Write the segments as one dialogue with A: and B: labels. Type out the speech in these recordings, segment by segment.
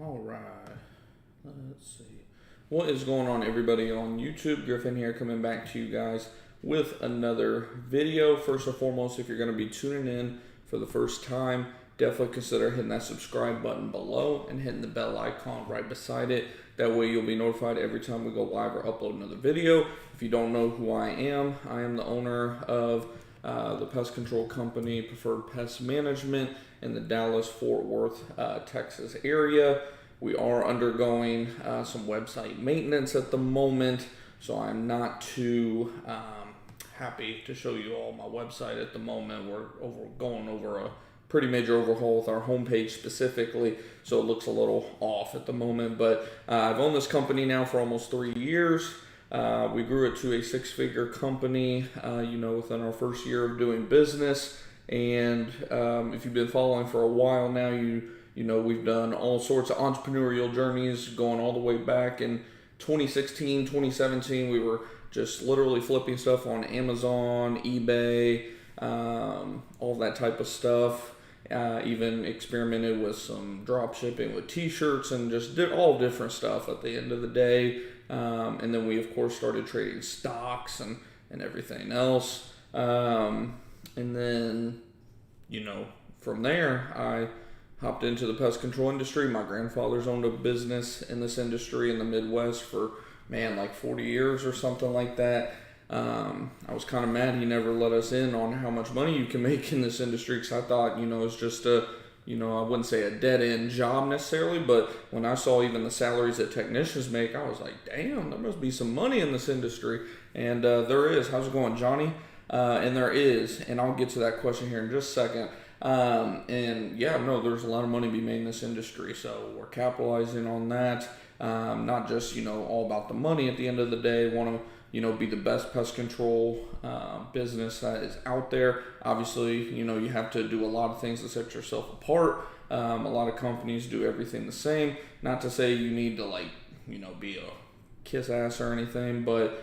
A: All right, let's see. What is going on, everybody on YouTube? Griffin here, coming back to you guys with another video. First and foremost, if you're going to be tuning in for the first time, definitely consider hitting that subscribe button below and hitting the bell icon right beside it. That way you'll be notified every time we go live or upload another video. If you don't know who I am the owner of the pest control company Preferred Pest Management in the Dallas-Fort Worth, Texas area. We are undergoing some website maintenance at the moment, so I'm not too happy to show you all my website at the moment. We're going over a pretty major overhaul with our homepage specifically, so it looks a little off at the moment. But I've owned this company now for almost 3 years. We grew it to a six-figure company, within our first year of doing business. And if you've been following for a while now, you know we've done all sorts of entrepreneurial journeys going all the way back in 2016, 2017. We were just literally flipping stuff on Amazon, eBay, all that type of stuff. Even experimented with some drop shipping with t-shirts and just did all different stuff at the end of the day. And then we, of course, started trading stocks and everything else. And then, from there, I hopped into the pest control industry. My grandfather's owned a business in this industry in the Midwest for, like 40 years or something like that. I was kind of mad he never let us in on how much money you can make in this industry, because I thought, it's just I wouldn't say a dead-end job necessarily, but when I saw even the salaries that technicians make, I was like, damn, there must be some money in this industry. And there is. How's it going, Johnny? And there is, and I'll get to that question here in just a second. There's a lot of money to be made in this industry, so we're capitalizing on that. Not just, all about the money at the end of the day. Want to, be the best pest control business that is out there. Obviously, you have to do a lot of things to set yourself apart. A lot of companies do everything the same. Not to say you need to be a kiss ass or anything, but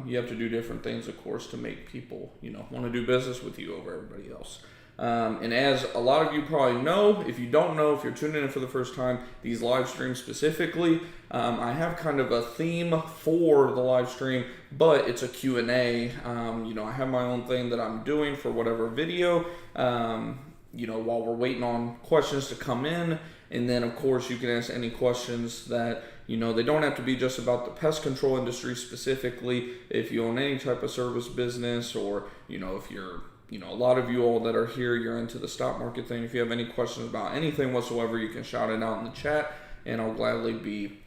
A: you have to do different things, of course, to make people, want to do business with you over everybody else. And as a lot of you probably know, if you don't know, if you're tuning in for the first time, these live streams specifically, I have kind of a theme for the live stream, but it's a Q&A. I have my own thing that I'm doing for whatever video, while we're waiting on questions to come in. And then, of course, you can ask any questions that, they don't have to be just about the pest control industry specifically. If you own any type of service business, or, if you're, a lot of you all that are here, you're into the stock market thing. If you have any questions about anything whatsoever, you can shout it out in the chat, and I'll gladly be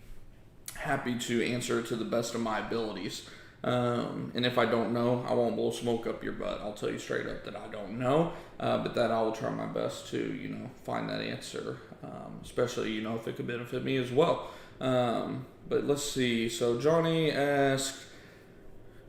A: happy to answer it to the best of my abilities. And if I don't know, I won't blow smoke up your butt. I'll tell you straight up that I don't know, but that I will try my best to, find that answer, especially, if it could benefit me as well. But let's see. So Johnny asked,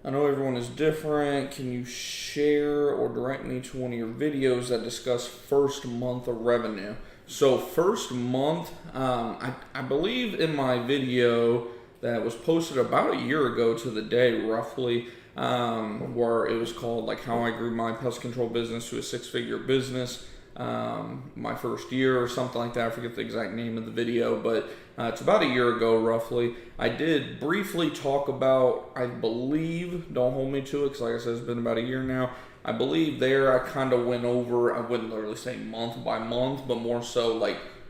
A: I know everyone is different. Can you share or direct me to one of your videos that discuss first month of revenue? So first month, I believe in my video that was posted about a year ago to the day roughly, where it was called how I grew my pest control business to a six-figure business, my first year or something like that. I forget the exact name of the video, but it's about a year ago roughly. I did briefly talk about, I believe, don't hold me to it, because like I said, it's been about a year now. I believe there I kind of went over, I wouldn't literally say month by month, but more so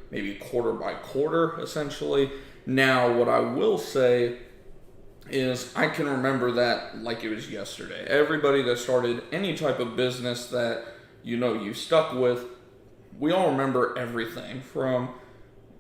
A: maybe quarter by quarter essentially. Now, what I will say is I can remember that like it was yesterday. Everybody that started any type of business that you stuck with, we all remember everything from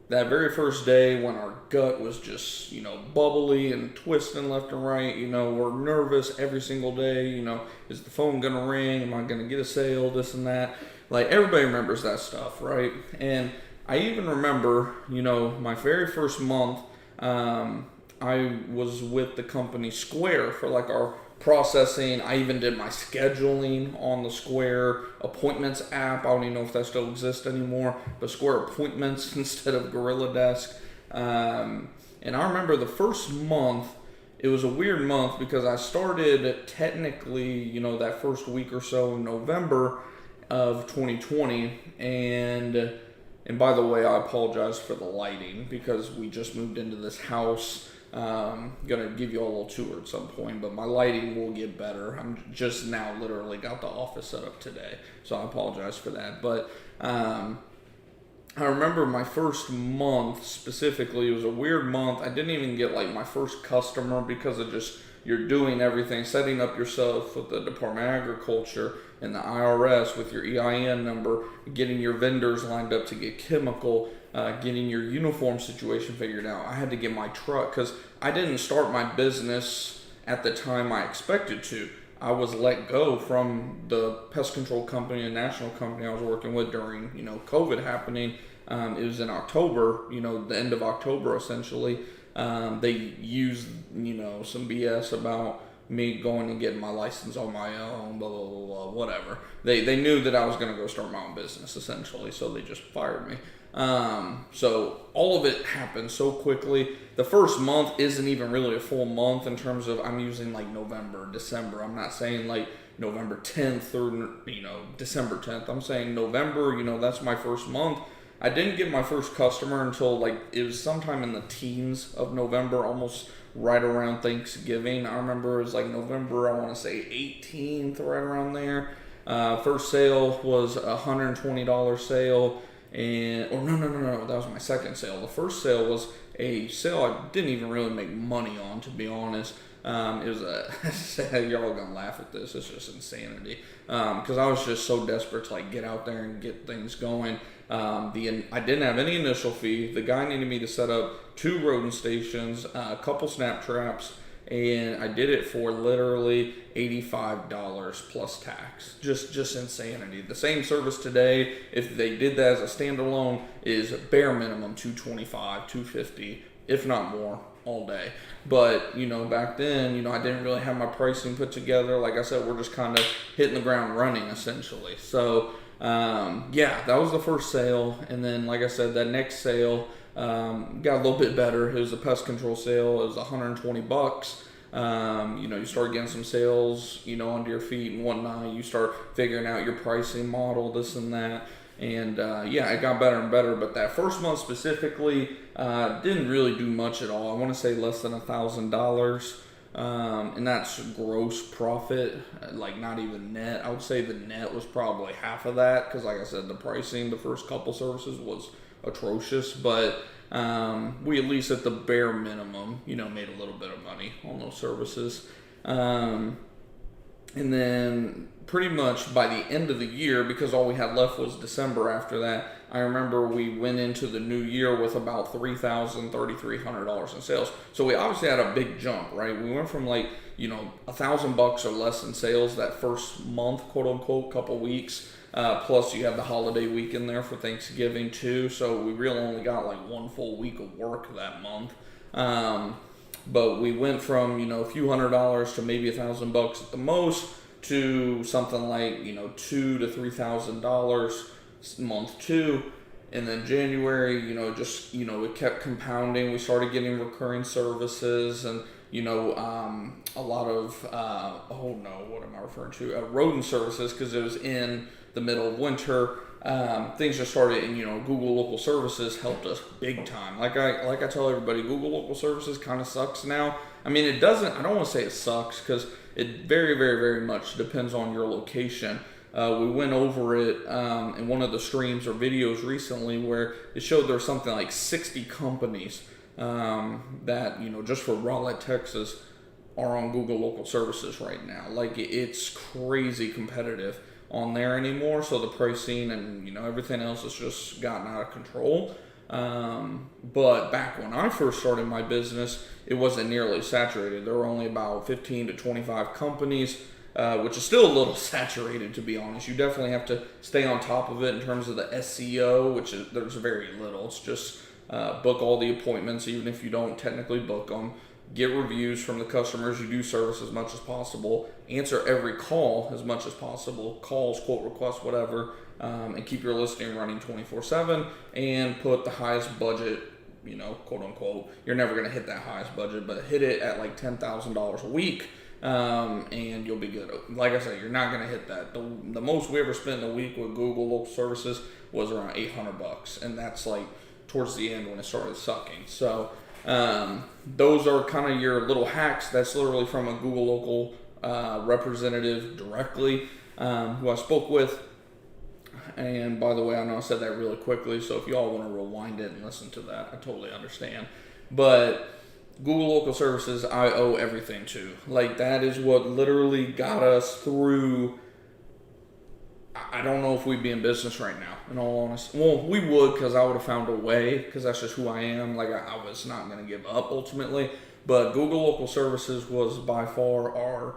A: that very first day when our gut was just, bubbly and twisting left and right. We're nervous every single day. Is the phone going to ring? Am I going to get a sale? This and that. Everybody remembers that stuff, right? And I even remember, my very first month, I was with the company Square for our processing. I even did my scheduling on the Square Appointments app. I don't even know if that still exists anymore, but Square Appointments instead of Gorilla Desk. And I remember the first month, it was a weird month because I started technically, that first week or so in November of 2020, and And by the way, I apologize for the lighting because we just moved into this house. Gonna give you a little tour at some point, but my lighting will get better. I'm just now literally got the office set up today, so I apologize for that. But I remember my first month specifically, it was a weird month. I didn't even get like my first customer because of just you're doing everything, setting up yourself with the Department of Agriculture and the IRS with your EIN number, getting your vendors lined up to get chemical, getting your uniform situation figured out. I had to get my truck because I didn't start my business at the time I expected to. I was let go from the pest control company, a national company I was working with during, COVID happening. It was in October, the end of October essentially. They used, some BS about me going and getting my license on my own, blah, blah, blah, blah, whatever. They knew that I was going to go start my own business essentially, so they just fired me. So all of it happened so quickly. The first month isn't even really a full month in terms of I'm using like November, December. I'm not saying like November 10th or, December 10th. I'm saying November, that's my first month. I didn't get my first customer until like it was sometime in the teens of November, almost right around Thanksgiving. I remember it was like November, I want to say 18th, right around there. First sale was a $120 sale. No, that was my second sale. The first sale was a sale I didn't even really make money on, to be honest. It was y'all are gonna laugh at this. It's just insanity. Because I was just so desperate to like get out there and get things going. I didn't have any initial fee. The guy needed me to set up 2 rodent stations, a couple snap traps, and I did it for literally $85 plus tax. Just insanity. The same service today, if they did that as a standalone, is bare minimum $225, $250, if not more, all day. But back then, I didn't really have my pricing put together. Like I said, we're just kind of hitting the ground running essentially. So that was the first sale. And then, like I said, that next sale got a little bit better. It was a pest control sale. It was $120. You start getting some sales, under your feet and whatnot. You start figuring out your pricing model, this and that. And it got better and better. But that first month specifically didn't really do much at all. I want to say less than $1,000. And that's gross profit, like not even net. I would say the net was probably half of that because, like I said, the pricing, the first couple services was atrocious. But we at least at the bare minimum, made a little bit of money on those services. And then pretty much by the end of the year, because all we had left was December after that, I remember we went into the new year with about $3,000, $3,300 in sales. So we obviously had a big jump, right? We went from like, $1,000 or less in sales that first month, quote unquote, couple weeks. Plus you have the holiday week in there for Thanksgiving too. So we really only got like 1 full week of work that month. But we went from, a few $100s to maybe $1,000 at the most to something like, $2,000 to $3,000 month 2. And then January, it kept compounding. We started getting recurring services and, a lot of, what am I referring to? Rodent services, because it was in the middle of winter. Things just started, and Google Local Services helped us big time. Like I tell everybody, Google Local Services kind of sucks now. I mean, it doesn't. I don't want to say it sucks because it very, very, very much depends on your location. We went over it in one of the streams or videos recently where it showed there's something like 60 companies that just for Rowlett, Texas, are on Google Local Services right now. Like it's crazy competitive on there anymore, so the pricing and everything else has just gotten out of control. But back when I first started my business, it wasn't nearly saturated. There were only about 15 to 25 companies, which is still a little saturated, to be honest. You definitely have to stay on top of it in terms of the SEO, which is there's very little. It's just book all the appointments, even if you don't technically book them. Get reviews from the customers you do service as much as possible. Answer every call as much as possible. Calls, quote requests, whatever. And keep your listing running 24/7 and put the highest budget, quote unquote. You're never going to hit that highest budget, but hit it at like $10,000 a week. and you'll be good. Like I said, you're not going to hit that. The most we ever spent in a week with Google local services was around $800, and that's like towards the end when it started sucking. So those are kind of your little hacks. That's literally from a Google local representative directly who I spoke with. And by the way, I know I said that really quickly, so if y'all want to rewind it and listen to that, I totally understand. But Google local services, I owe everything to. Like, that is what literally got us through. I don't know if we'd be in business right now, in all honesty. Well, we would, because I would have found a way, because that's just who I am. Like, I was not going to give up ultimately. But Google local services was by far our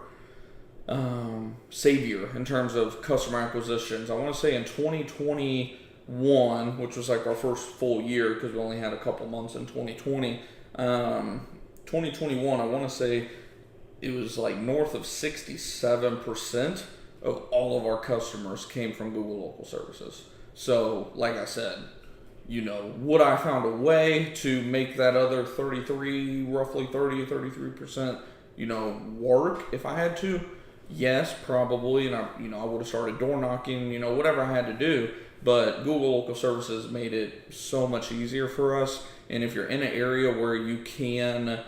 A: savior in terms of customer acquisitions. I want to say in 2021, which was like our first full year, because we only had a couple months in 2020. 2021, I want to say it was like north of 67% of all of our customers came from Google local services. So, like I said, would I found a way to make that other roughly 33%, work if I had to? Yes, probably, and I would have started door knocking, whatever I had to do. But Google local services made it so much easier for us. And if you're in an area where you can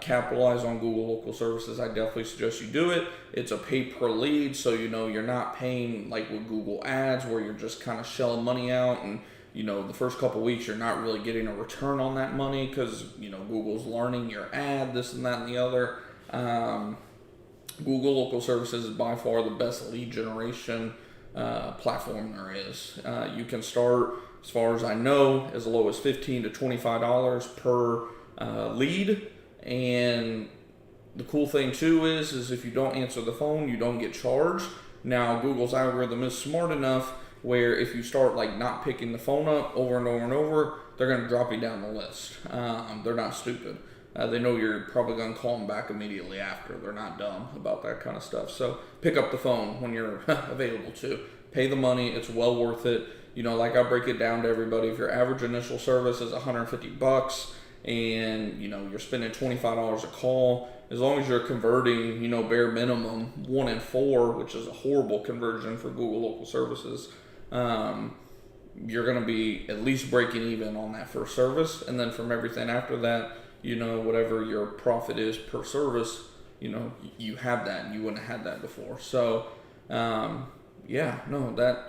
A: capitalize on Google local services, I definitely suggest you do it. It's a pay per lead, so you're not paying like with Google Ads where you're just kind of shelling money out, and the first couple weeks you're not really getting a return on that money because Google's learning your ad, this and that and the other. Google local services is by far the best lead generation platform there is. You can start, as far as I know, as low as $15 to $25 per lead. And the cool thing too is if you don't answer the phone, you don't get charged. Now, Google's algorithm is smart enough where if you start like not picking the phone up over and over and over, they're going to drop you down the list. They're not stupid. They know you're probably going to call them back immediately after. They're not dumb about that kind of stuff. So pick up the phone when you're available to. Pay the money. It's well worth it. Like I break it down to everybody. If your average initial service is $150 and, you're spending $25 a call, as long as you're converting, bare minimum 1 in 4, which is a horrible conversion for Google local services, you're going to be at least breaking even on that first service. And then from everything after that, whatever your profit is per service, you have that, and you wouldn't have had that before. So,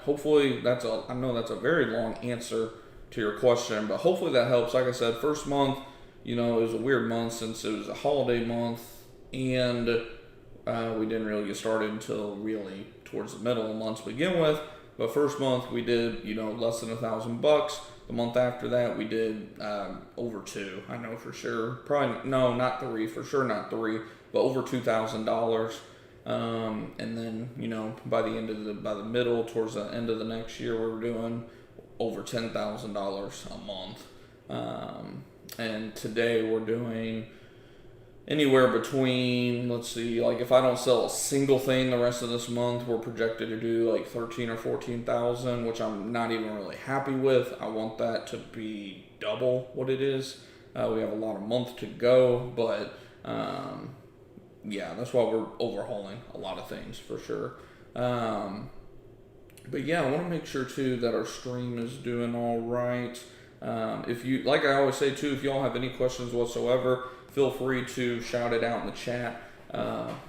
A: hopefully I know that's a very long answer to your question, but hopefully that helps. Like I said, first month, it was a weird month since it was a holiday month, and we didn't really get started until really towards the middle of the month to begin with. But first month we did, less than $1,000. The month after that, we did over 2. I know for sure. Probably no, not 3. For sure, not 3, but over $2,000. And then by the middle towards the end of the next year, we were doing over $10,000 a month. And today we're doing anywhere between, like if I don't sell a single thing the rest of this month, we're projected to do like 13 or 14,000, which I'm not even really happy with. I want that to be double what it is. We have a lot of month to go, but that's why we're overhauling a lot of things for sure. But yeah, I want to make sure too that our stream is doing all right. If you, like I always say too, if y'all have any questions whatsoever, feel free to shout it out in the chat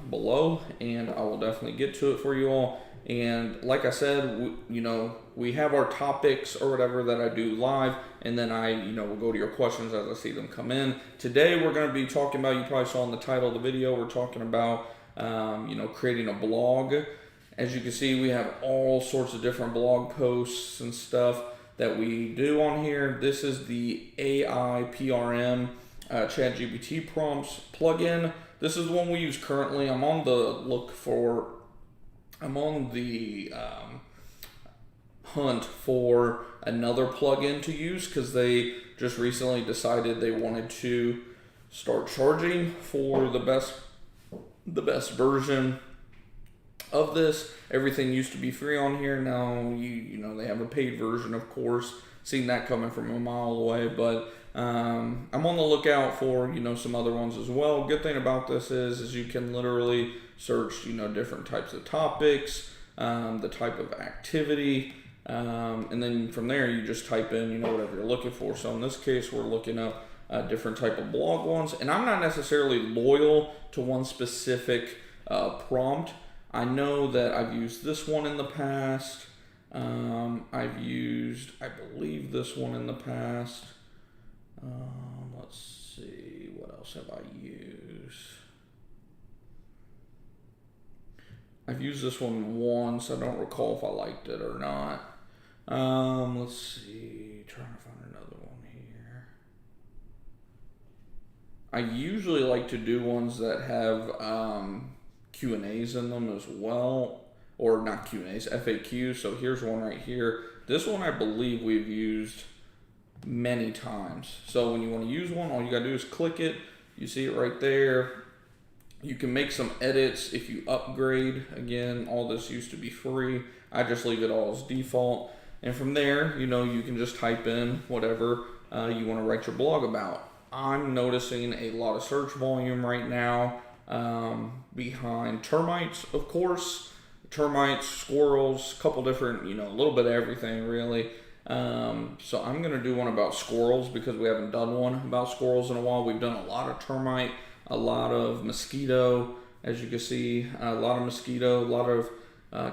A: below, and I will definitely get to it for you all. And like I said, we have our topics or whatever that I do live, and then I, will go to your questions as I see them come in. Today we're going to be talking about, you probably saw in the title of the video, we're talking about, creating a blog. As you can see, we have all sorts of different blog posts and stuff that we do on here. This is the AI PRM ChatGPT prompts plugin. This is the one we use currently. I'm on the hunt for another plugin to use because they just recently decided they wanted to start charging for the best version of this. Everything used to be free on here. Now they have a paid version, of course. Seen that coming from a mile away, but I'm on the lookout for, some other ones as well. Good thing about this is you can literally search, different types of topics, the type of activity, and then from there you just type in, whatever you're looking for. So in this case, we're looking up different type of blog ones, and I'm not necessarily loyal to one specific prompt. I know that I've used this one in the past. I've used, I believe, this one in the past. Let's see, what else have I used? I've used this one once. I don't recall if I liked it or not. Let's see, trying to find another one here. I usually like to do ones that have Q&As in them as well. Or not Q&As, FAQs. So here's one right here. This one I believe we've used many times. So when you want to use one, all you gotta do is click it. You see it right there. You can make some edits if you upgrade. Again, all this used to be free. I just leave it all as default. And from there, you can just type in whatever you want to write your blog about. I'm noticing a lot of search volume right now behind termites, of course. Termites, squirrels, a couple different, a little bit of everything really. So I'm going to do one about squirrels because we haven't done one about squirrels in a while. We've done a lot of termite, a lot of mosquito, as you can see, a lot of mosquito, a lot of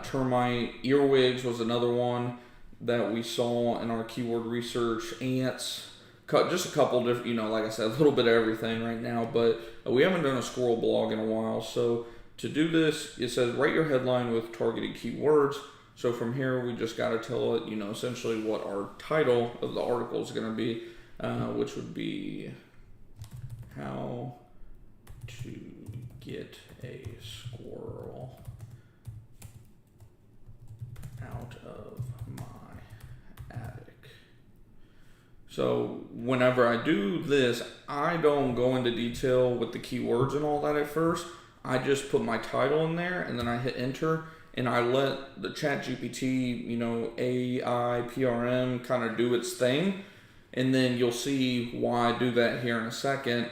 A: termite. Earwigs was another one that we saw in our keyword research. Ants, just a couple different, like I said, a little bit of everything right now, but we haven't done a squirrel blog in a while. So to do this, it says write your headline with targeted keywords. So from here, we just got to tell it, essentially what our title of the article is going to be, which would be how to get a squirrel out of my attic. So whenever I do this, I don't go into detail with the keywords and all that at first. I just put my title in there and then I hit enter and I let the ChatGPT, AI, PRM kind of do its thing. And then you'll see why I do that here in a second.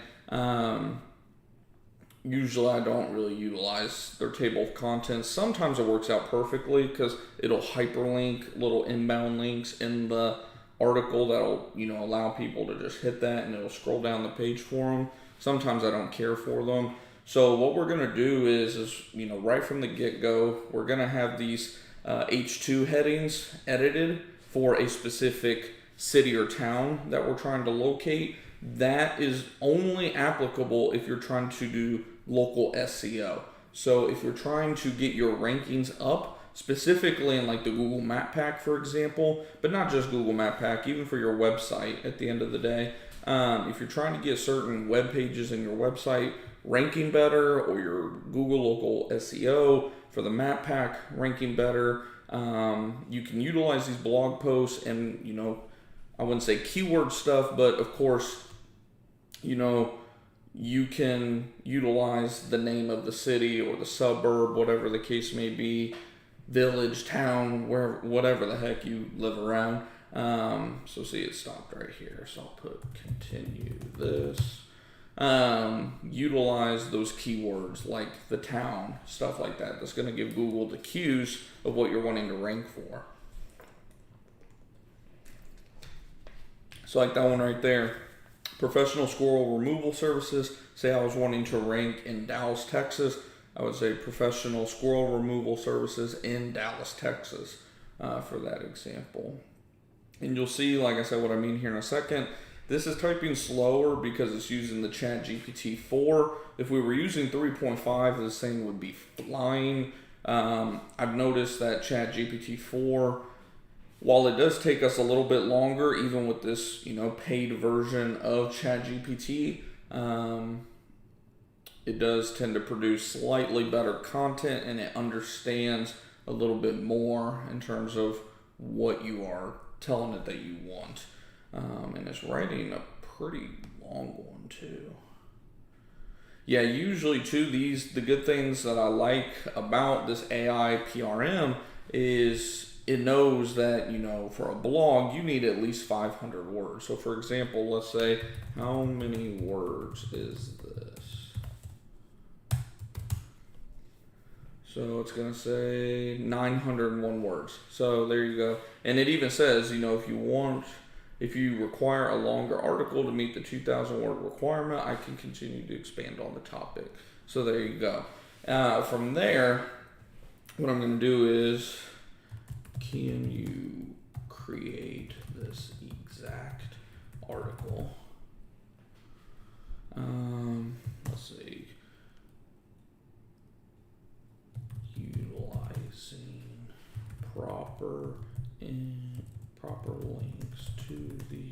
A: Usually I don't really utilize their table of contents. Sometimes it works out perfectly because it'll hyperlink little inbound links in the article that'll, allow people to just hit that and it'll scroll down the page for them. Sometimes I don't care for them. So what we're going to do is right from the get-go, we're going to have these H2 headings edited for a specific city or town that we're trying to locate. That is only applicable if you're trying to do local SEO. So if you're trying to get your rankings up, specifically in like the Google Map Pack, for example, but not just Google Map Pack, even for your website at the end of the day, if you're trying to get certain web pages in your website ranking better, or your Google local SEO for the map pack ranking better, you can utilize these blog posts and, I wouldn't say keyword stuff, but of course, you can utilize the name of the city or the suburb, whatever the case may be, village, town, wherever, whatever the heck you live around. So see, it stopped right here. So I'll put continue this. Utilize those keywords like the town, stuff like that. That's going to give Google the cues of what you're wanting to rank for. So like that one right there, professional squirrel removal services. Say I was wanting to rank in Dallas, Texas. I would say professional squirrel removal services in Dallas, Texas, for that example. And you'll see, like I said, what I mean here in a second. This is typing slower because it's using the ChatGPT 4. If we were using 3.5, this thing would be flying. I've noticed that ChatGPT 4, while it does take us a little bit longer, even with this, paid version of ChatGPT, it does tend to produce slightly better content, and it understands a little bit more in terms of what you are telling it that you want. And it's writing a pretty long one too. Yeah, usually too, the good things that I like about this AI PRM is it knows that, for a blog, you need at least 500 words. So for example, let's say, how many words is this? So it's going to say 901 words. So there you go. And it even says, if you require a longer article to meet the 2,000 word requirement, I can continue to expand on the topic. So there you go. From there, what I'm going to do is, can you create this exact article? Let's see. Utilizing proper links to the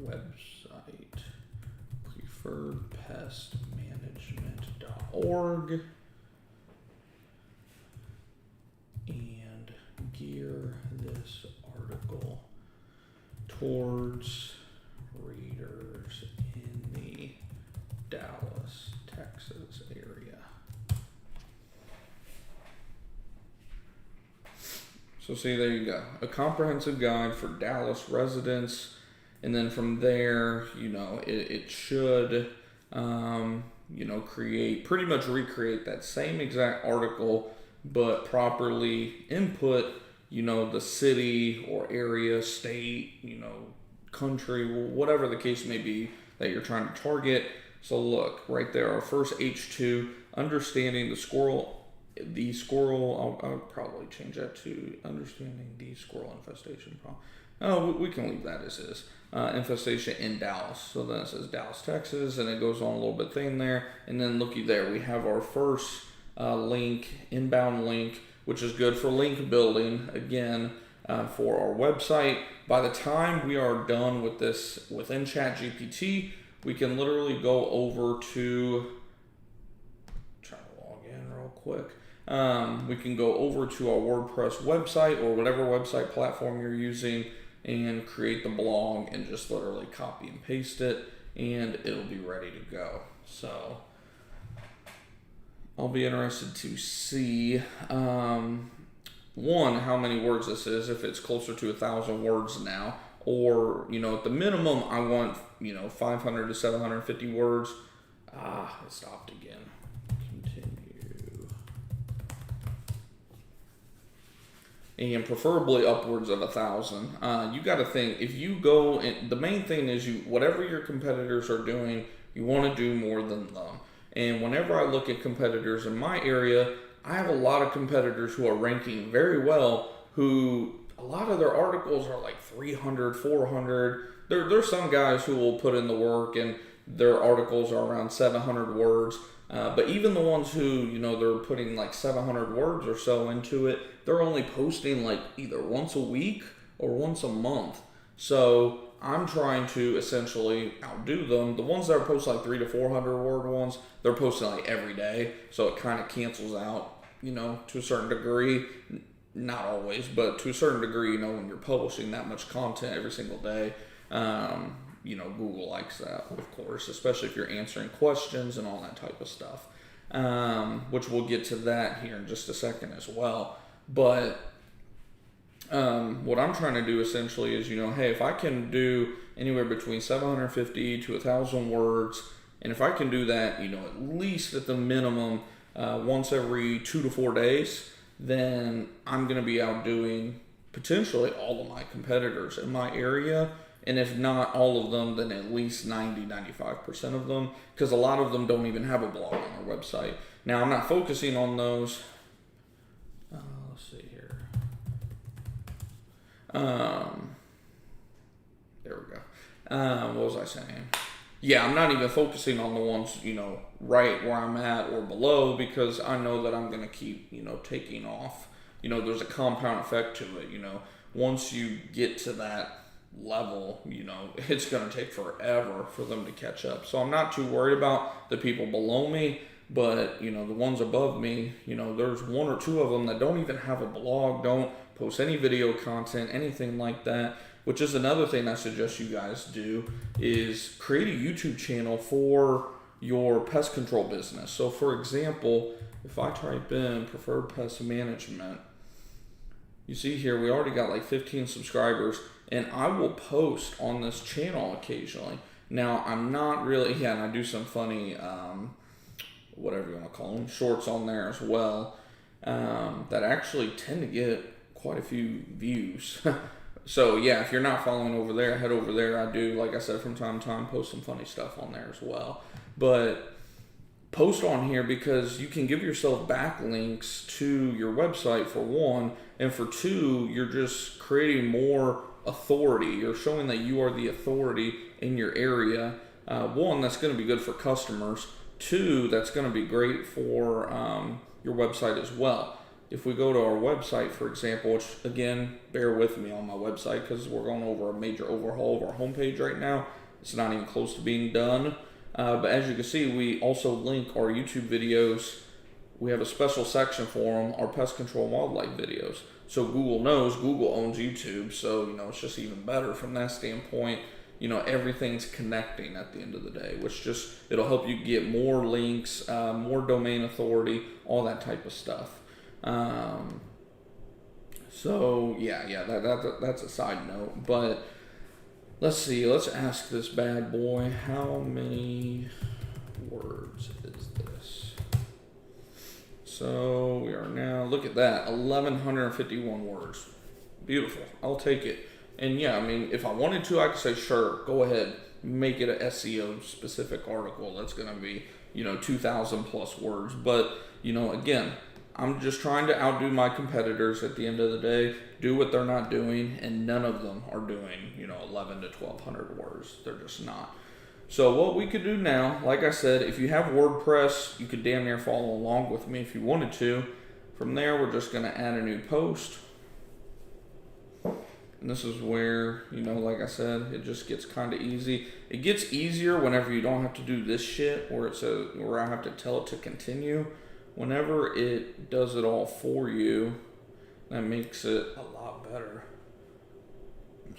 A: website, preferredpestmanagement.org, and gear this article towards readers in the Dallas, Texas area. So see, there you go. A comprehensive guide for Dallas residents. And then from there, it should, pretty much recreate that same exact article, but properly input, the city or area, state, country, whatever the case may be that you're trying to target. So look, right there, our first H2, understanding the squirrel, I'll probably change that to understanding the squirrel infestation problem. Oh, we can leave that as is. Infestation in Dallas. So then it says Dallas, Texas, and it goes on a little bit thing there. And then looky there, we have our first inbound link, which is good for link building, again, for our website. By the time we are done with this within ChatGPT, we can literally go over to, try to log in real quick. We can go over to our WordPress website or whatever website platform you're using and create the blog and just literally copy and paste it, and it'll be ready to go. So I'll be interested to see, one, how many words this is, if it's closer to 1,000 words now, or, at the minimum, I want, 500 to 750 words. It stopped again. Continue. And preferably upwards of 1,000. You got to think, if you go, the main thing is whatever your competitors are doing, you want to do more than them. And whenever I look at competitors in my area, I have a lot of competitors who are ranking very well, who a lot of their articles are like 300, 400. There's some guys who will put in the work and their articles are around 700 words. But even the ones who, they're putting like 700 words or so into it, they're only posting like either once a week or once a month. So I'm trying to essentially outdo them. The ones that are posting like 300 to 400 word ones, they're posting like every day. So it kind of cancels out, to a certain degree. Not always, but to a certain degree, when you're publishing that much content every single day, Google likes that, of course, especially if you're answering questions and all that type of stuff, which we'll get to that here in just a second as well. But what I'm trying to do essentially is, hey, if I can do anywhere between 750 to 1,000 words, and if I can do that, at least at the minimum once every 2 to 4 days, then I'm going to be outdoing potentially all of my competitors in my area. And if not all of them, then at least 95% of them, because a lot of them don't even have a blog on their website. Now, I'm not focusing on those. Let's see here. There we go. What was I saying? Yeah, I'm not even focusing on the ones, right where I'm at or below, because I know that I'm going to keep, taking off. There's a compound effect to it. Once you get to that level, it's going to take forever for them to catch up. So I'm not too worried about the people below me, but, the ones above me, there's 1 or 2 of them that don't even have a blog, don't post any video content, anything like that. Which is another thing I suggest you guys do, is create a YouTube channel for your pest control business. So for example, if I type in preferred pest management, you see here, we already got like 15 subscribers, and I will post on this channel occasionally. Now, I'm not really, yeah, and I do some funny, whatever you want to call them, shorts on there as well, that actually tend to get quite a few views. So yeah, if you're not following over there, head over there. I do, like I said, from time to time, post some funny stuff on there as well. But post on here because you can give yourself backlinks to your website for one, and for two, you're just creating more authority. You're showing that you are the authority in your area. One, that's going to be good for customers. Two, that's going to be great for your website as well. If we go to our website, for example, which again, bear with me on my website because we're going over a major overhaul of our homepage right now. It's not even close to being done. But as you can see, we also link our YouTube videos. We have a special section for them, our pest control and wildlife videos. So Google knows, Google owns YouTube. So, it's just even better from that standpoint. Everything's connecting at the end of the day, which just, it'll help you get more links, more domain authority, all that type of stuff. So yeah, that's a side note, but let's see, let's ask this bad boy, how many words is this? So we are now, look at that, 1,151 words. Beautiful, I'll take it. And yeah, I mean, if I wanted to, I could say, sure, go ahead, make it an SEO specific article. That's going to be, 2,000 plus words. But, again, I'm just trying to outdo my competitors at the end of the day, do what they're not doing, and none of them are doing, 11 to 1,200 words. They're just not. So what we could do now, like I said, if you have WordPress, you could damn near follow along with me if you wanted to. From there, we're just going to add a new post. And this is where, like I said, it just gets kind of easy. It gets easier whenever you don't have to do this shit, where I have to tell it to continue. Whenever it does it all for you, that makes it a lot better.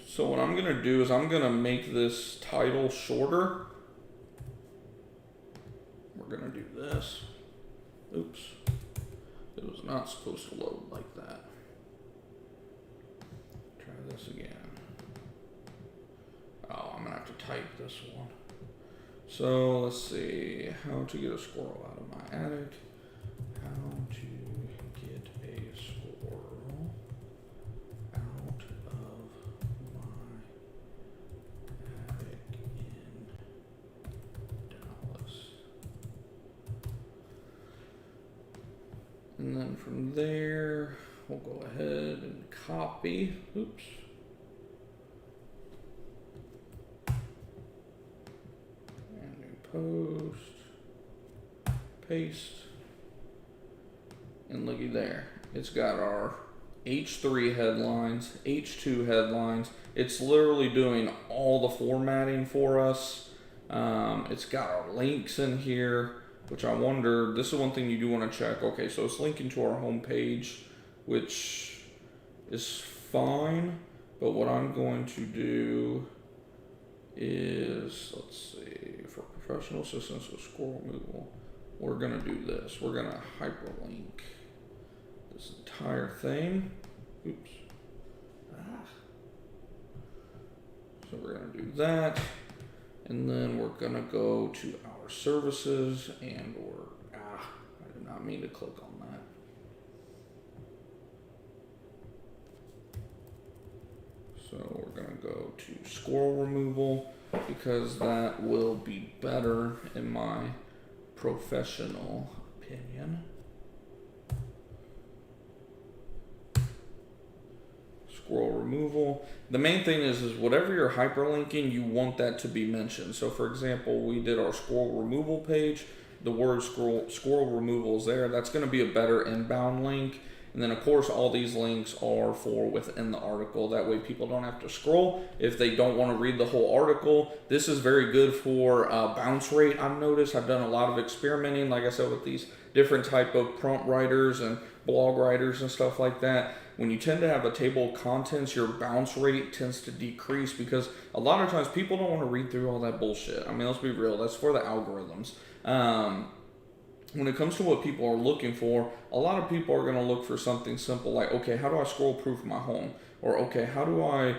A: So what I'm going to do is I'm going to make this title shorter. We're going to do this. Oops. It was not supposed to load like that. Try this again. Oh, I'm going to have to type this one. So let's see. How to get a squirrel out of my attic. How to get a squirrel out of my attic in Dallas. And then from there, we'll go ahead and copy. Oops. And new post. Paste. And looky there, it's got our H3 headlines, H2 headlines. It's literally doing all the formatting for us. It's got our links in here, which I wonder, this is one thing you do want to check. Okay, so it's linking to our home page, which is fine. But what I'm going to do is, let's see, for professional assistance with squirrel removal, we're going to do this. We're going to hyperlink this entire thing. Oops. So we're going to do that. And then we're going to go to our services and I did not mean to click on that. So we're going to go to squirrel removal because that will be better in my professional opinion. Squirrel removal. The main thing is whatever you're hyperlinking, you want that to be mentioned. So for example, we did our squirrel removal page. The word squirrel removal is there. That's going to be a better inbound link. And then of course, all these links are for within the article. That way people don't have to scroll if they don't want to read the whole article. This is very good for bounce rate. I've noticed, I've done a lot of experimenting, like I said, with these different type of prompt writers and blog writers and stuff like that. When you tend to have a table of contents, your bounce rate tends to decrease because a lot of times people don't want to read through all that bullshit. I mean, let's be real. That's for the algorithms. when it comes to what people are looking for, a lot of people are going to look for something simple like, okay, how do I scroll proof my home? Or, okay, how do I,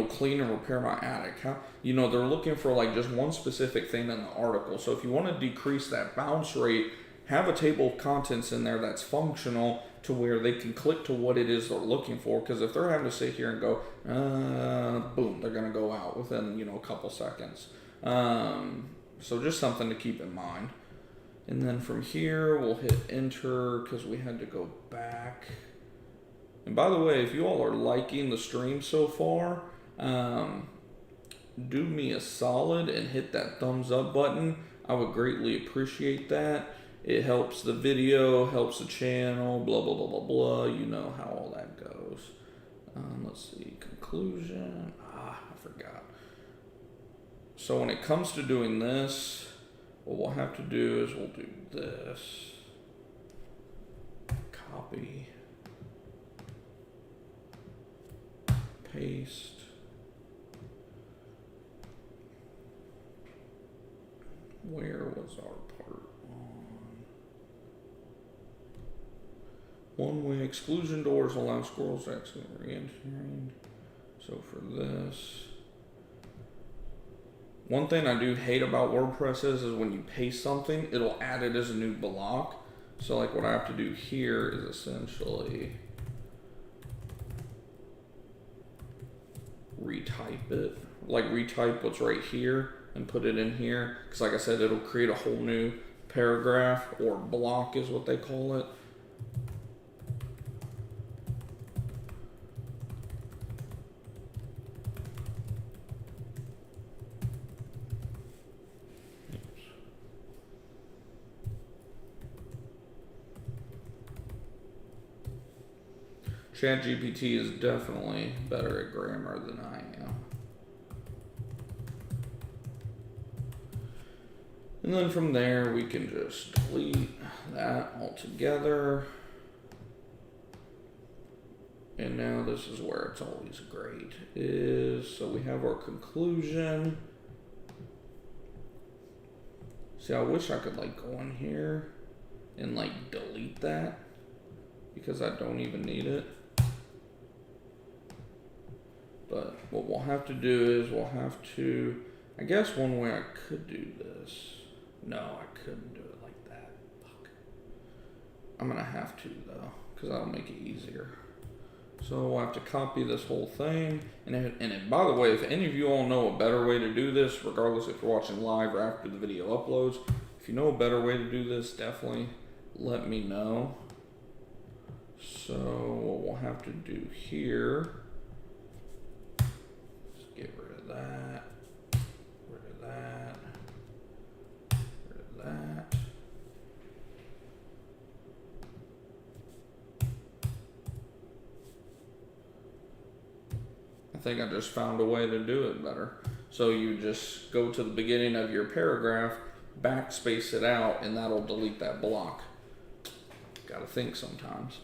A: clean and repair my attic? They're looking for like just one specific thing in the article. So if you want to decrease that bounce rate, have a table of contents in there that's functional to where they can click to what it is they're looking for. Because if they're having to sit here and go, boom, they're going to go out within, a couple seconds. So just something to keep in mind. And then from here, we'll hit enter because we had to go back. And by the way, if you all are liking the stream so far, do me a solid and hit that thumbs up button. I would greatly appreciate that. It helps the video, helps the channel, blah, blah, blah, blah, blah. You know how all that goes. Let's see, conclusion. I forgot. So when it comes to doing this, what we'll have to do is we'll do this. Copy. Paste. Where was our part on? One-way exclusion doors allow squirrels to exit re-entering. So for this. One thing I do hate about WordPress is when you paste something, it'll add it as a new block. So like what I have to do here is essentially retype it. Like retype what's right here and put it in here. Because like I said, it'll create a whole new paragraph or block is what they call it. ChatGPT is definitely better at grammar than I am. And then from there, we can just delete that altogether. And now this is where it's always great so we have our conclusion. See, I wish I could like go in here and like delete that because I don't even need it. But what we'll have to do is I guess one way I could do this. No, I couldn't do it like that. Fuck. I'm gonna have to though, because that'll make it easier. So we'll have to copy this whole thing. And by the way, if any of you all know a better way to do this, regardless if you're watching live or after the video uploads, if you know a better way to do this, definitely let me know. So what we'll have to do here. Get rid of that, rid of that, rid of that. I think I just found a way to do it better. So you just go to the beginning of your paragraph, backspace it out, and that'll delete that block. Gotta think sometimes.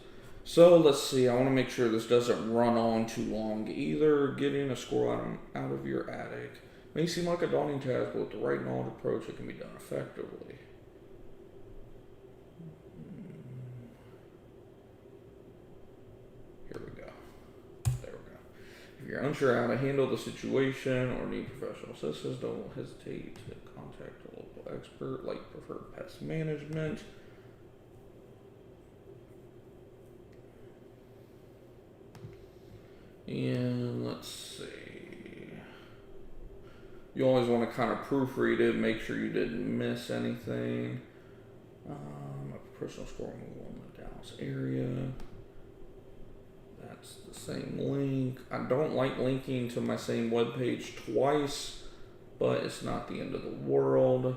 A: So let's see, I want to make sure this doesn't run on too long either. Getting a squirrel out of your attic may seem like a daunting task, but with the right knowledge approach, it can be done effectively. Here we go. There we go. If you're unsure how to handle the situation or need professional assistance, don't hesitate to contact a local expert like Preferred Pest Management. And let's see. You always want to kind of proofread it, make sure you didn't miss anything. A personal score removal in the Dallas area. That's the same link. I don't like linking to my same webpage twice, but it's not the end of the world.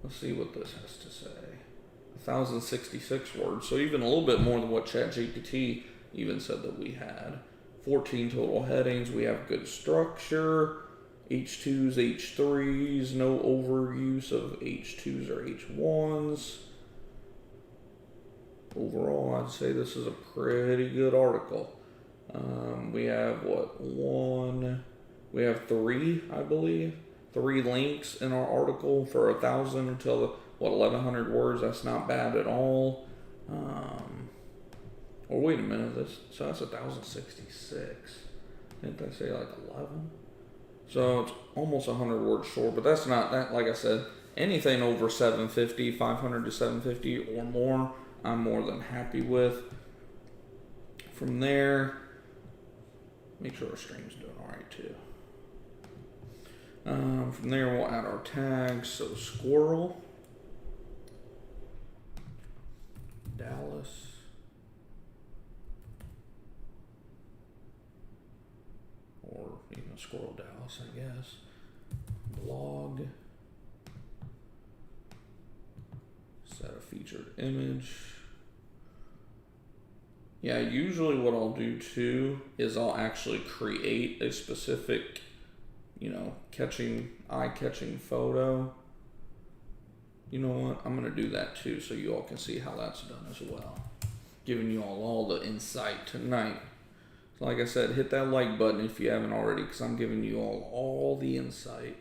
A: Let's see what this has to say. 1,066 words, so even a little bit more than what ChatGPT even said that we had. 14 total headings. We have good structure. H2s, H3s, no overuse of H2s or H1s. Overall, I'd say this is a pretty good article. We have we have 3, I believe, 3 links in our article for 1,000 until what, 1,100 words. That's not bad at all. Or wait a minute, so that's 1,066. Didn't I say like 11? So it's almost 100 words short, but that's not that. Like I said, anything over 750, 500 to 750 or more, I'm more than happy with. From there, make sure our stream's doing all right too. From there, we'll add our tags. So squirrel, Dallas, or even squirrel Dallas, I guess. Blog, set a featured image. Yeah, usually what I'll do too is I'll actually create a specific, eye-catching photo. You know what? I'm going to do that too so you all can see how that's done as well. Giving you all the insight tonight. So like I said, hit that like button if you haven't already, because I'm giving you all the insight.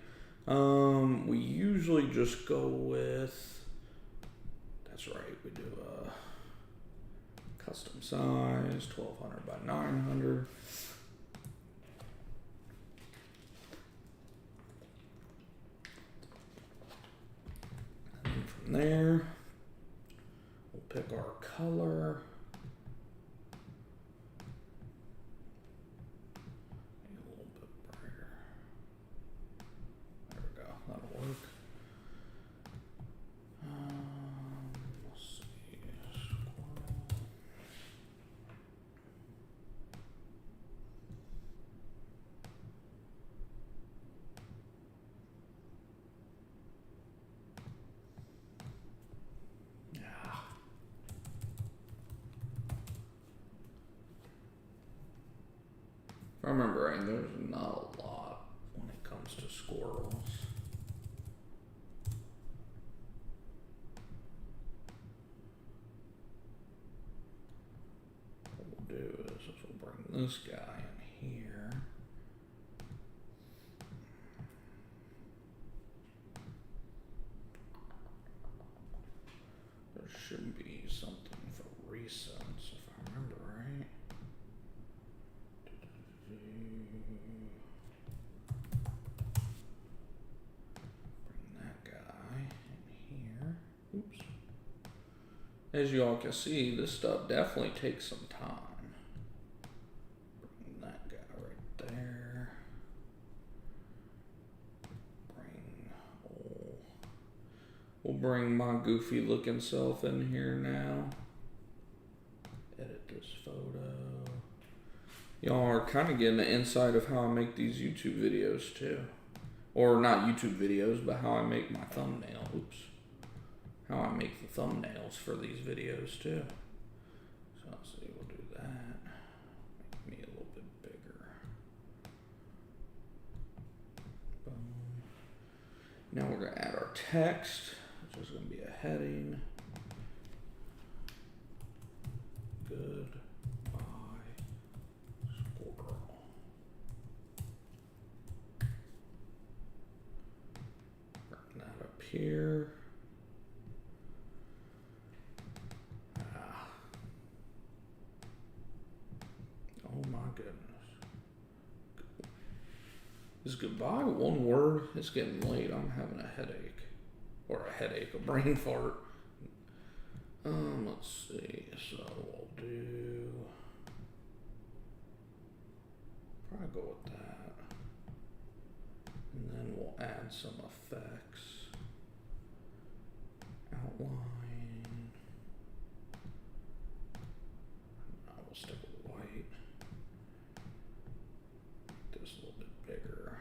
A: We usually just go with, that's right, we do a custom size, 1200 by 900. And from there, we'll pick our color. If I remember right, there's not a lot when it comes to squirrels. What we'll do is we'll bring this guy in here. There should be something for recents, if I remember right. As you all can see, this stuff definitely takes some time. Bring that guy right there. We'll bring my goofy looking self in here now. Edit this photo. Y'all are kind of getting the insight of how I make these YouTube videos too. Or not YouTube videos, but how I make my thumbnail. Oops. How I make the thumbnails for these videos too. So let's see, we'll do that. Make me a little bit bigger. Boom. Now we're gonna add our text, which is gonna be a heading. Goodbye, squirrel. Bring that up here. Is goodbye one word? It's getting late. I'm having a headache. Or a brain fart. Let's see. So we'll do. Probably go with that. And then we'll add some effects. Outline. I will stick with white. Make this a little bit bigger.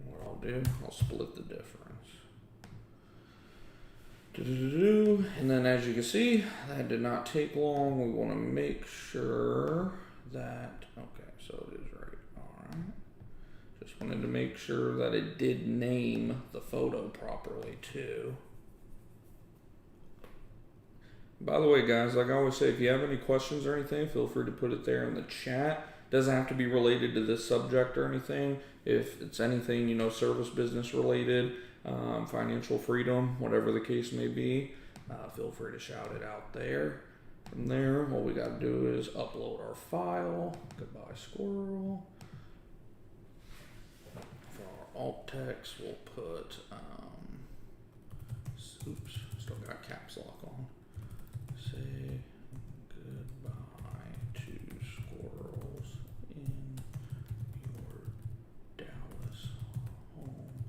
A: And what I'll do, I'll split the difference. And then as you can see, that did not take long. We want to make sure that, okay, so it is right. All right. Just wanted to make sure that it did name the photo properly too. By the way, guys, like I always say, if you have any questions or anything, feel free to put it there in the chat. Doesn't have to be related to this subject or anything. If it's anything, service business related, financial freedom, whatever the case may be, feel free to shout it out there. From there, all we got to do is upload our file. Goodbye, squirrel. For our alt text, we'll put, oops, still got caps lock on. Say goodbye to squirrels in your Dallas home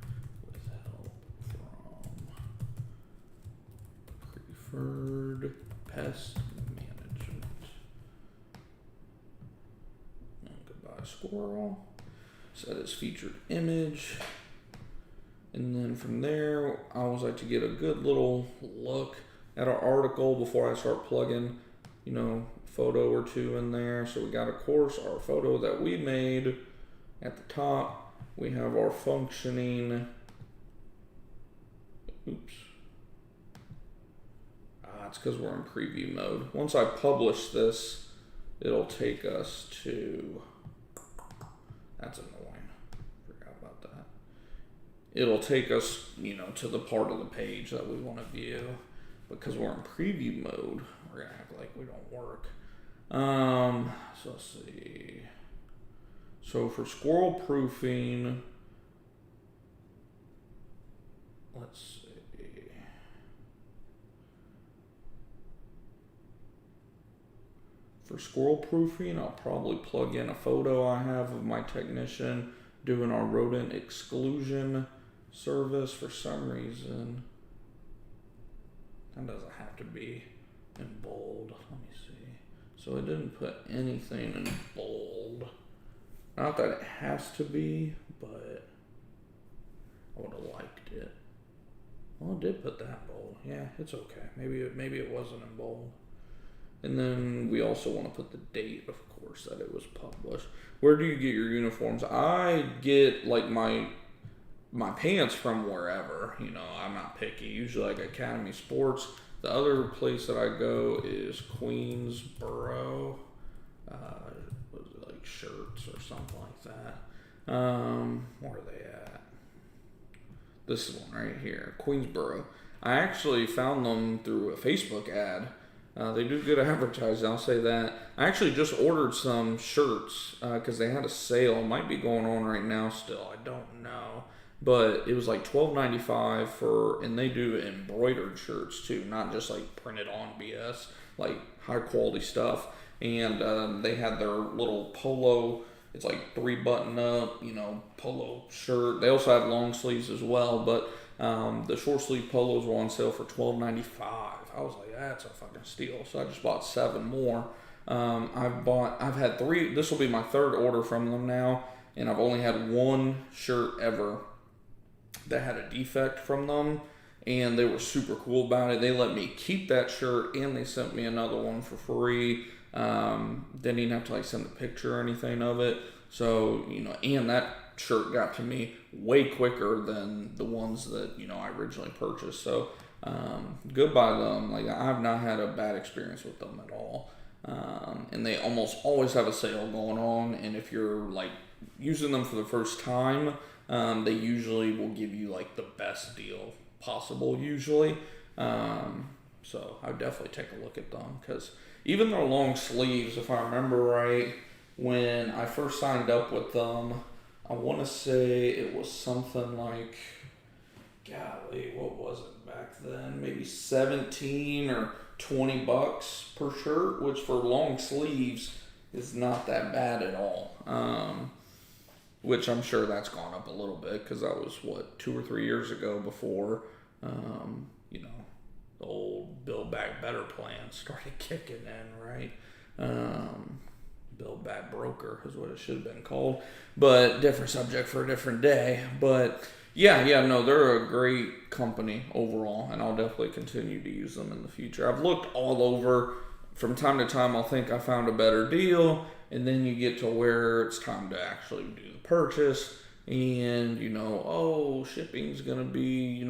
A: with help from preferred pest management. And goodbye, squirrel. Set as featured image. And then from there, I always like to get a good little look at our article before I start plugging, photo or two in there. So we got, of course, our photo that we made at the top. We have our functioning, oops. It's because we're in preview mode. Once I publish this, it'll take us to, that's annoying. Forgot about that. It'll take us, to the part of the page that we want to view. Because we're in preview mode, we're gonna act like we don't work. So let's see. So for squirrel proofing, let's see. For squirrel proofing, I'll probably plug in a photo I have of my technician doing our rodent exclusion service. For some reason, that doesn't have to be in bold. Let me see. So it didn't put anything in bold. Not that it has to be, but I would have liked it. Well, it did put that bold. Yeah, it's okay. Maybe it wasn't in bold. And then we also want to put the date, of course, that it was published. Where do you get your uniforms? I get like my pants from wherever. I'm not picky. Usually like Academy Sports. The other place that I go is Queensboro. Was it like shirts or something like that? Where are they at? This one right here, Queensboro. I actually found them through a Facebook ad. They do good advertising, I'll say that. I actually just ordered some shirts because they had a sale. It might be going on right now still. I don't know. But it was like $12.95 and they do embroidered shirts too, not just like printed on BS, like high quality stuff. And they had their little polo, it's like 3 button up, polo shirt. They also had long sleeves as well, but the short sleeve polos were on sale for $12.95. I was like, that's a fucking steal. So I just bought 7 more. I've had 3, this will be my 3rd order from them now, and I've only had 1 shirt ever that had a defect from them, and they were super cool about it. They let me keep that shirt, and they sent me another one for free. Didn't even have to send a picture or anything of it. So, and that shirt got to me way quicker than the ones that, I originally purchased. So, good by them. I've not had a bad experience with them at all. And they almost always have a sale going on. And if you're using them for the first time, they usually will give you the best deal possible usually. So I would definitely take a look at them, because even their long sleeves, if I remember right, when I first signed up with them, I want to say it was something like, golly, what was it back then? Maybe 17 or $20 per shirt, which for long sleeves is not that bad at all. Which I'm sure that's gone up a little bit, because that was 2 or 3 years ago before, the old Build Back Better plan started kicking in, right? Build Back Broker is what it should have been called, but different subject for a different day. But no, they're a great company overall, and I'll definitely continue to use them in the future. I've looked all over. From time to time, I'll think I found a better deal, and then you get to where it's time to actually do the purchase, and shipping's gonna be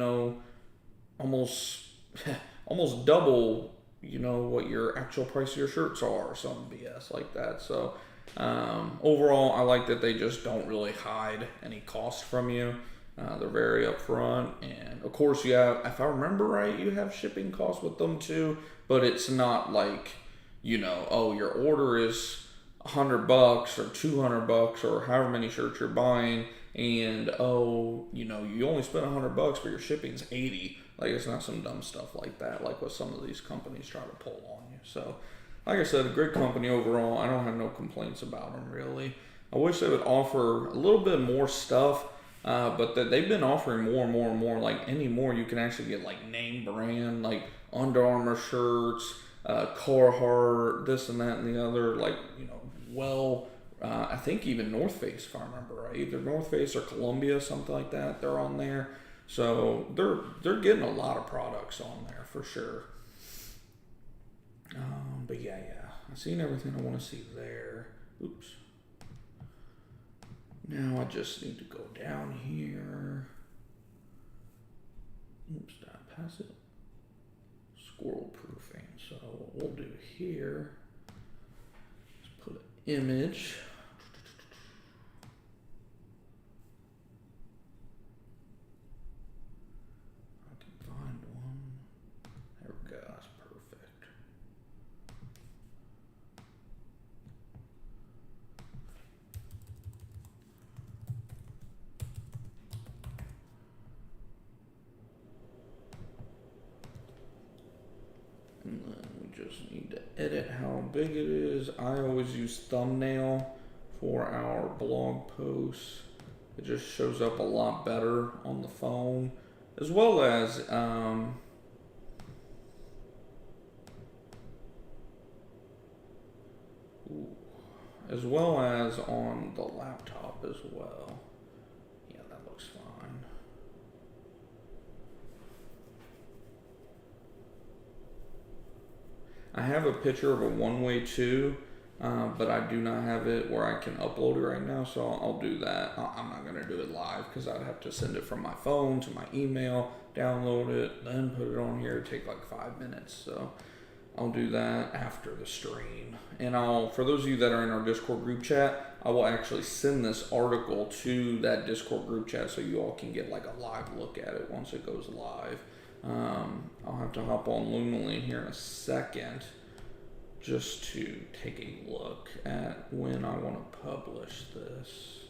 A: almost double what your actual price of your shirts are, or some BS like that. So Overall, I like that they just don't really hide any cost from you. They're very upfront, and of course, you have, if I remember right, you have shipping costs with them too. But it's not like, oh, your order is $100 or $200 or however many shirts you're buying, and oh, you only spent $100, but your shipping's 80. Like, it's not some dumb stuff like that, like what some of these companies try to pull on you. So, like I said, a great company overall. I don't have no complaints about them really. I wish they would offer a little bit more stuff, but that they've been offering more and more and more. Like anymore, you can actually get like name brand, like Under Armour shirts, Carhartt, this and that and the other. Like I think even North Face, if I remember right, either North Face or Columbia, something like that. They're on there, so they're getting a lot of products on there for sure. But yeah, I've seen everything I want to see there. Oops. Now I just need to go down here. Oops, did I pass it? Squirrel proofing. So what we'll do here is put an image. I can find one. There we go, that's perfect. And then we just need to edit how big it is. I always use thumbnail for our blog posts. It just shows up a lot better on the phone, as well as on the laptop as well. Yeah, that looks fine. I have a picture of a one-way too, but I do not have it where I can upload it right now, so I'll do that. I'm not going to do it live because I'd have to send it from my phone to my email, download it, then put it on here. It'd take like 5 minutes, so I'll do that after the stream. And for those of you that are in our Discord group chat, I will actually send this article to that Discord group chat so you all can get like a live look at it once it goes live. I'll have to hop on Loomly here in a second just to take a look at when I want to publish this.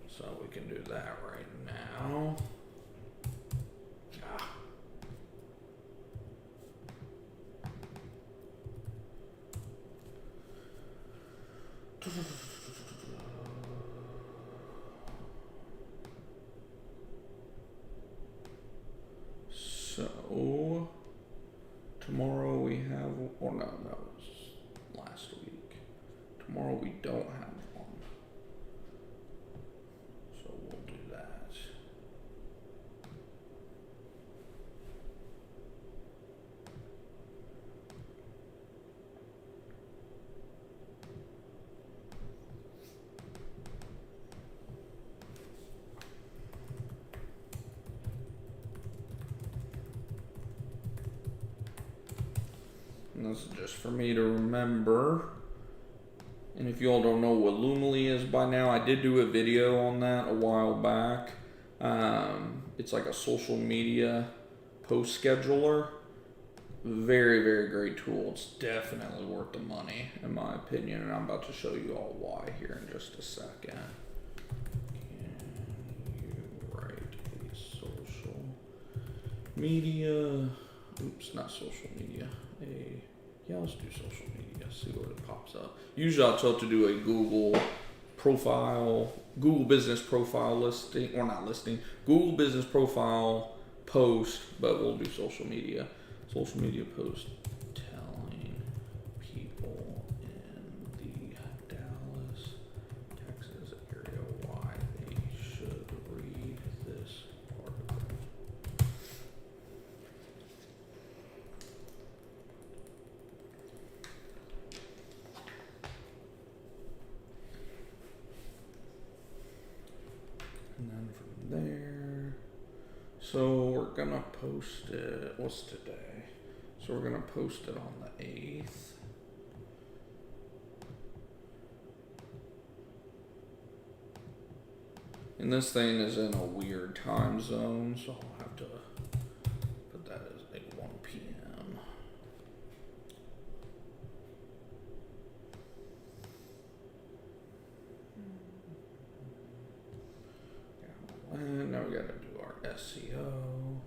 A: So we can do that right now. So tomorrow we have, or no, that was last week. Tomorrow we don't have one. So we'll do that. And this is just for me to remember. And if you all don't know what Loomly is by now, I did do a video on that a while back. It's like a social media post scheduler. Very, very great tool. It's definitely worth the money, in my opinion. And I'm about to show you all why here in just a second. Can you write a social media? Oops, not social media. Yeah, let's do social media. See what it pops up. Usually I'll tell it to do a Google profile, Google business profile listing, or not listing, Google business profile post, but we'll do social media. Social media post telling people in the Dallas, Texas area why they should read this article. And then from there, so we're gonna post it, what's today? So we're gonna post it on the 8th. And this thing is in a weird time zone, so I'll have to put that as like 1 p.m. And now we gotta do our SEO,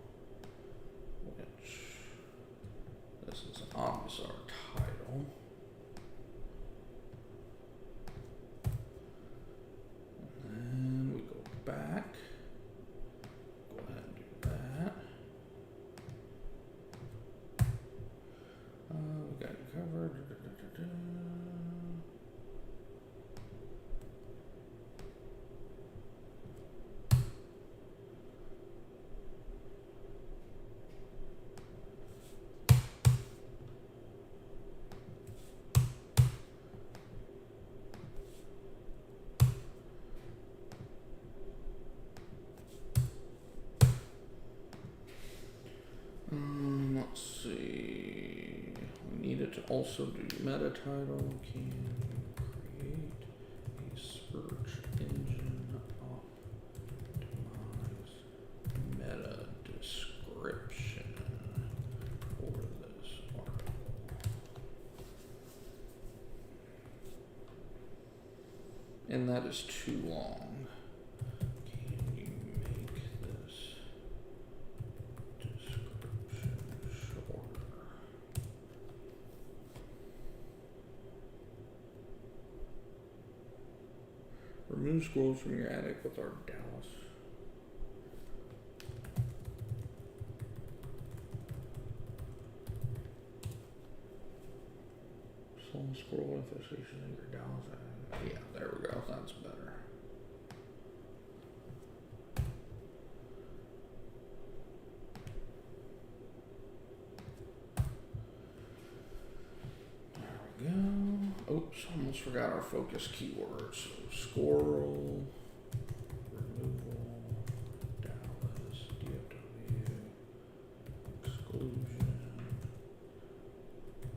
A: which this is obviously our title. And then we go back, go ahead and do that. We got you covered. Let's see. We need it to also do meta title. Can you create a search engine optimized meta description for this article? And that is too long. Remove scrolls from your attic with our Dallas. Small scroll infestation in your Dallas attic. Yeah, there we go. That's better. There we go. Oops, almost forgot our focus keywords. So squirrel, removal, Dallas, DFW, exclusion,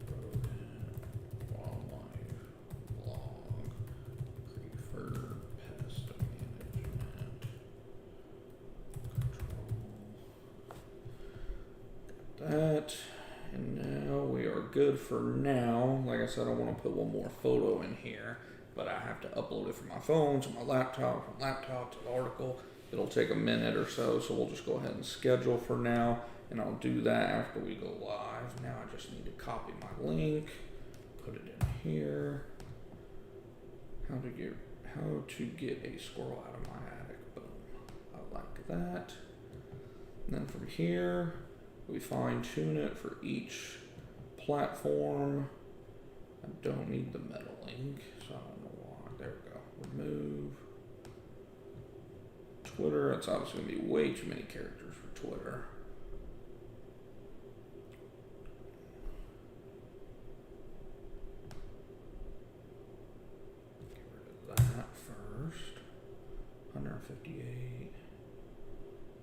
A: rodent, wildlife, log, creeper, pest management, control. Got that. And now we are good for now. Like I said, I want to put one more photo in here, but I have to upload it from my phone to my laptop, from laptop to the article. It'll take a minute or so, so we'll just go ahead and schedule for now, and I'll do that after we go live. Now I just need to copy my link, put it in here. How to get a squirrel out of my attic. Boom. I like that. And then from here, we fine tune it for each platform. I don't need the meta link, so I don't know why. There we go. Remove. Twitter, it's obviously going to be way too many characters for Twitter. Get rid of that first. 158.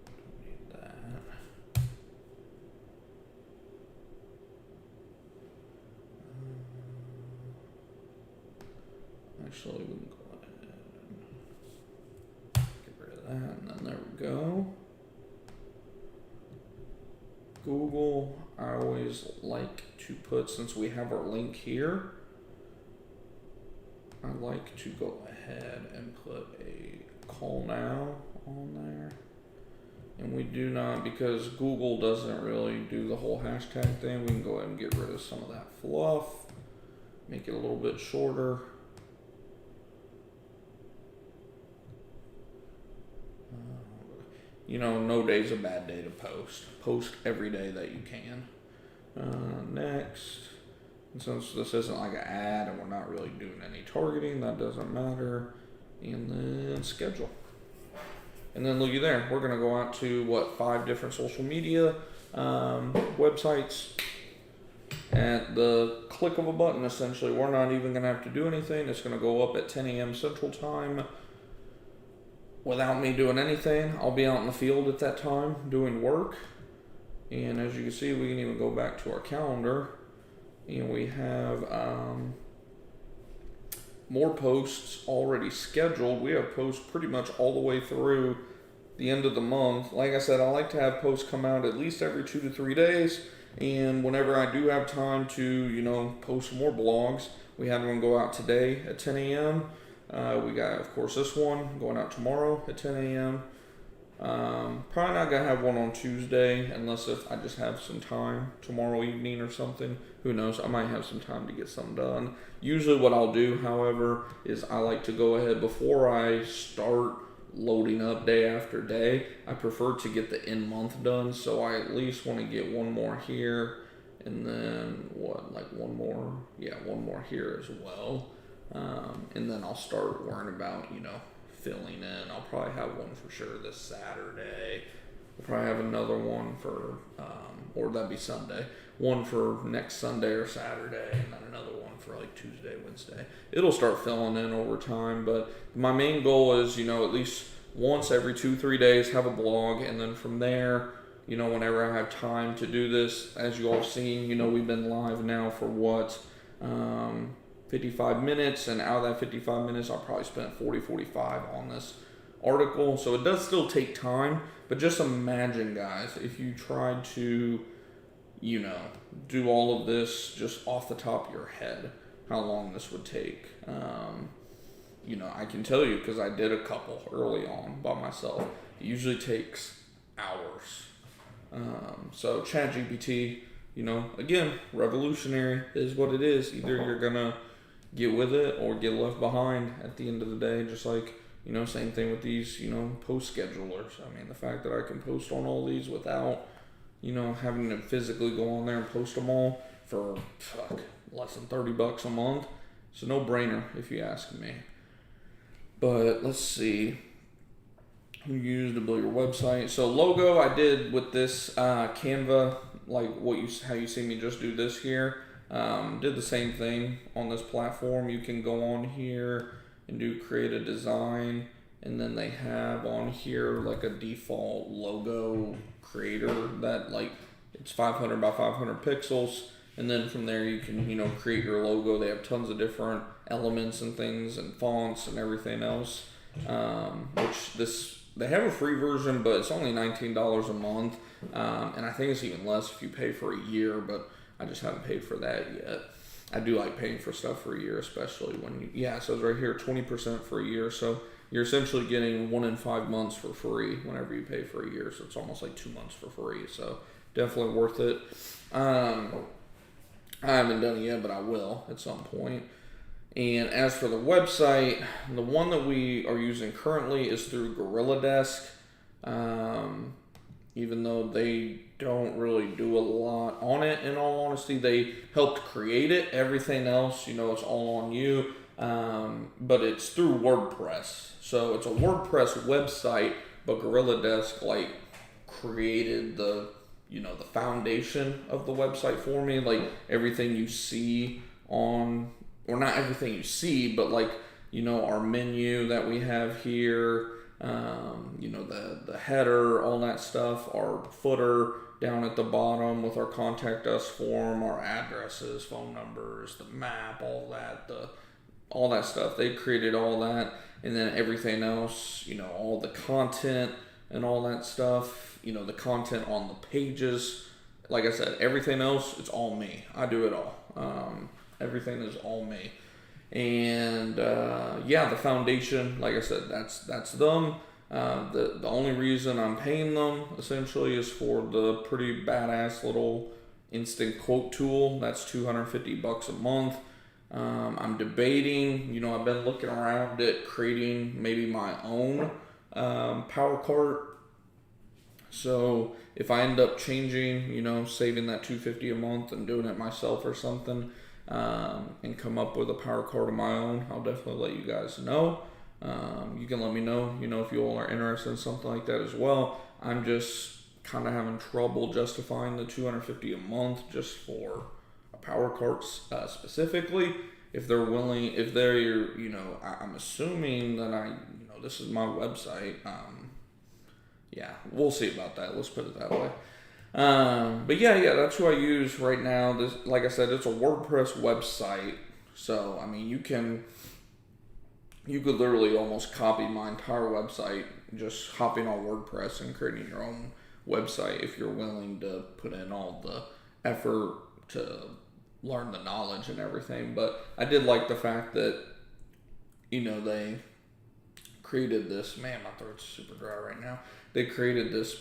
A: Don't need that. Actually, we can go ahead and get rid of that, and then there we go. Google, I always like to put, since we have our link here, I like to go ahead and put a call now on there. And we do not, because Google doesn't really do the whole hashtag thing, we can go ahead and get rid of some of that fluff, make it a little bit shorter. You know, no day's a bad day to post. Post every day that you can. Next, and since this isn't like an ad and we're not really doing any targeting, that doesn't matter. And then schedule. And then looky there, we're gonna go out to 5 different social media websites at the click of a button. Essentially, we're not even gonna have to do anything. It's gonna go up at 10 a.m. Central Time. Without me doing anything, I'll be out in the field at that time doing work. And as you can see, we can even go back to our calendar, and we have more posts already scheduled. We have posts pretty much all the way through the end of the month. Like I said, I like to have posts come out at least every 2 to 3 days. And whenever I do have time to, post more blogs, we had one go out today at 10 a.m. We got, of course, this one going out tomorrow at 10 a.m. Probably not gonna have one on Tuesday unless if I just have some time tomorrow evening or something. Who knows? I might have some time to get something done. Usually what I'll do, however, is I like to go ahead before I start loading up day after day. I prefer to get the end month done, so I at least want to get one more here, and then one more here as well. And then I'll start worrying about, filling in. I'll probably have one for sure this Saturday. We'll probably have another one for, or that'd be Sunday. One for next Sunday or Saturday, and then another one for like Tuesday, Wednesday. It'll start filling in over time, but my main goal is, at least once every 2-3 days have a blog, and then from there, whenever I have time to do this, as you all have seen, we've been live now for 55 minutes, and out of that 55 minutes, I'll probably spend 45 on this article. So it does still take time, but just imagine, guys, if you tried to, do all of this just off the top of your head, how long this would take. I can tell you because I did a couple early on by myself. It usually takes hours. So ChatGPT, again, revolutionary is what it is. Either you're gonna get with it or get left behind at the end of the day. Just like, same thing with these, post schedulers. I mean, the fact that I can post on all these without, having to physically go on there and post them all for less than $30 a month. It's a no-brainer if you ask me. But let's see. Who used to build your website? So logo I did with this Canva, like how you see me just do this here. Did the same thing on this platform. You can go on here and do create a design, and then they have on here like a default logo creator that it's 500 by 500 pixels, and then from there you can create your logo. They have tons of different elements and things and fonts and everything else. They have a free version, but it's only $19 a month, and I think it's even less if you pay for a year, but I just haven't paid for that yet. I do like paying for stuff for a year, especially when it says right here 20% for a year, so you're essentially getting 1 in 5 months for free whenever you pay for a year, so it's almost like 2 months for free, so definitely worth it. I haven't done it yet, but I will at some point. And as for the website, the one that we are using currently is through Gorilla Desk. Even though they don't really do a lot on it, in all honesty, they helped create it. Everything else, it's all on you. But it's through WordPress. So it's a WordPress website, but Gorilla Desk created the foundation of the website for me. Like everything you see on, or not everything you see, but our menu that we have here, the header, all that stuff, our footer down at the bottom with our contact us form, our addresses, phone numbers, the map, all that stuff. They created all that, and then everything else, all the content and all that stuff, the content on the pages. Like I said, everything else, it's all me. I do it all. Everything is all me. And the foundation, like I said, that's them. The only reason I'm paying them essentially is for the pretty badass little instant quote tool. That's $250 a month. I'm debating, I've been looking around at creating maybe my own power cart. So if I end up changing, saving that $250 a month and doing it myself or something, and come up with a power card of my own, I'll definitely let you guys know. You can let me know, if you all are interested in something like that as well. I'm just kind of having trouble justifying the $250 a month just for a power cart specifically. If they're willing, I'm assuming that this is my website. We'll see about that. Let's put it that way. But that's who I use right now. This, like I said, it's a WordPress website. So, you can you could literally almost copy my entire website, just hopping on WordPress and creating your own website if you're willing to put in all the effort to learn the knowledge and everything. But I did like the fact that, they created this, man, my throat's super dry right now. They created this,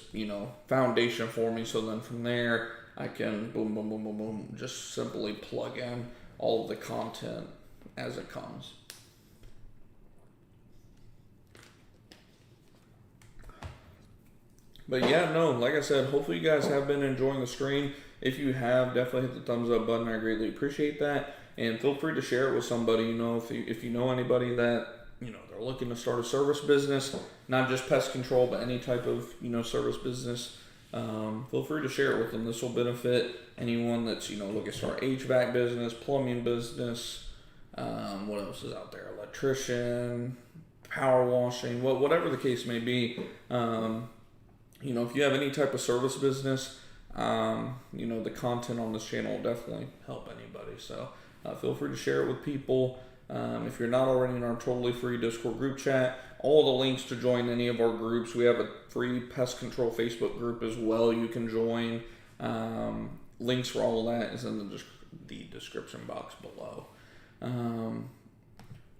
A: foundation for me. So then from there, I can boom, boom, boom, boom, boom, just simply plug in all of the content as it comes. But yeah, no, like I said, hopefully you guys have been enjoying the stream. If you have, definitely hit the thumbs up button. I greatly appreciate that. And feel free to share it with somebody. If you know anybody that, they're looking to start a service business, not just pest control, but any type of, service business, feel free to share it with them. This will benefit anyone that's, looking to start HVAC business, plumbing business, what else is out there? Electrician, power washing, whatever the case may be. If you have any type of service business, the content on this channel will definitely help anybody. So feel free to share it with people. If you're not already in our totally free Discord group chat, all the links to join any of our groups. We have a free pest control Facebook group as well. You can join. Links for all of that is in the description box below.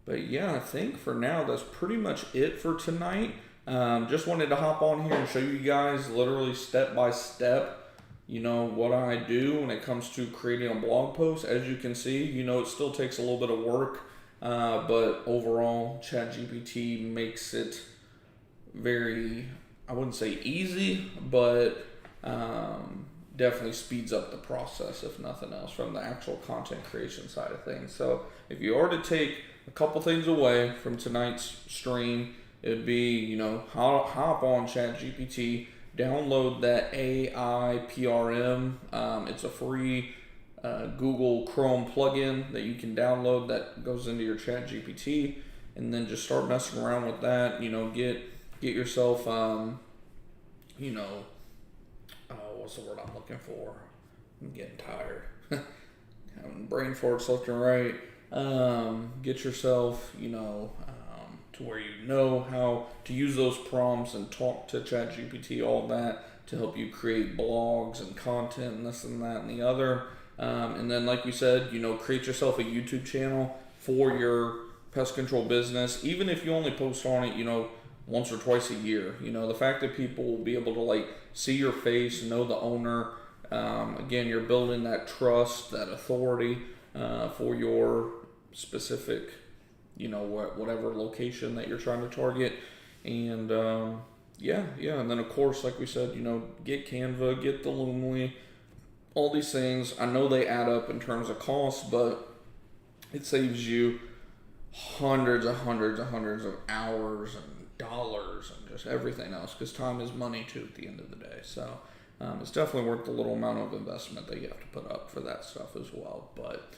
A: But yeah, I think for now that's pretty much it for tonight. Just wanted to hop on here and show you guys literally step by step, what I do when it comes to creating a blog post. As you can see, it still takes a little bit of work, but overall ChatGPT makes it very, I wouldn't say easy, but definitely speeds up the process, if nothing else, from the actual content creation side of things. So if you are to take a couple things away from tonight's stream, it'd be, hop on ChatGPT, download that AI PRM. It's a free Google Chrome plugin that you can download that goes into your ChatGPT, and then just start messing around with that. Get yourself, what's the word I'm looking for? I'm getting tired. Having brain farts left and right. Get yourself, to where you know how to use those prompts and talk to ChatGPT, all that, to help you create blogs and content and this and that and the other. And then, like we said, create yourself a YouTube channel for your pest control business. Even if you only post on it, once or twice a year. The fact that people will be able to see your face, know the owner. Again, you're building that trust, that authority for your specific, whatever location that you're trying to target. And and then of course, like we said, get Canva, get the Loomly, all these things. I know they add up in terms of cost, but it saves you hundreds of hours and dollars and just everything else, because time is money too at the end of the day. So it's definitely worth the little amount of investment that you have to put up for that stuff as well. But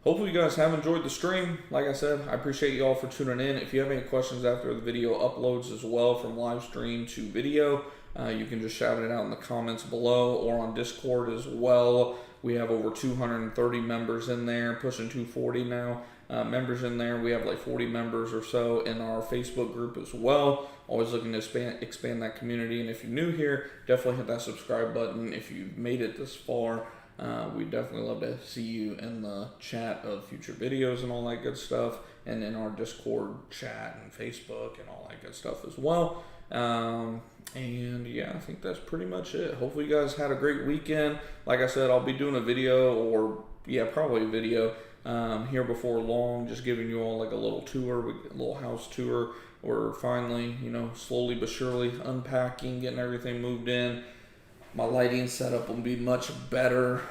A: hopefully you guys have enjoyed the stream. Like I said, I appreciate you all for tuning in. If you have any questions after the video uploads as well, from live stream to video, you can just shout it out in the comments below or on Discord as well. We have over 230 members in there, pushing 240 now. Members in there. We have 40 members or so in our Facebook group as well. Always looking to expand that community. And if you're new here, definitely hit that subscribe button. If you've made it this far, we'd definitely love to see you in the chat of future videos and all that good stuff, and in our Discord chat and Facebook and all that good stuff as well. And yeah, I think that's pretty much it. Hopefully you guys had a great weekend. Like I said, I'll be doing a video, or probably a video here before long, just giving you all a little tour, a little house tour. We're finally, slowly but surely unpacking, getting everything moved in. My lighting setup will be much better.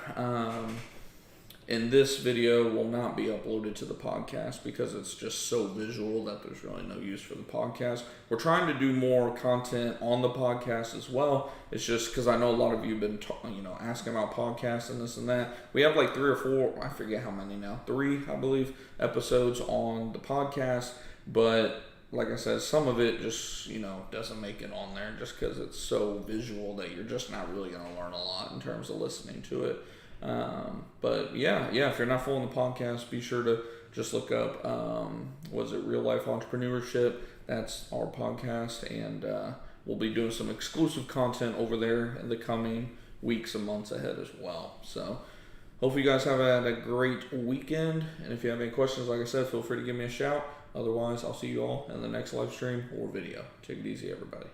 A: And this video will not be uploaded to the podcast because it's just so visual that there's really no use for the podcast. We're trying to do more content on the podcast as well. It's just because I know a lot of you have been asking about podcasts and this and that. We have 3 or 4, I forget how many now, 3 I believe episodes on the podcast, but like I said, some of it just doesn't make it on there just because it's so visual that you're just not really going to learn a lot in terms of listening to it. But if you're not following the podcast, be sure to just look up, was it Real Life Entrepreneurship? That's our podcast, and we'll be doing some exclusive content over there in the coming weeks and months ahead as well. So hopefully you guys have had a great weekend, and if you have any questions, like I said, feel free to give me a shout. Otherwise, I'll see you all in the next live stream or video. Take it easy, everybody.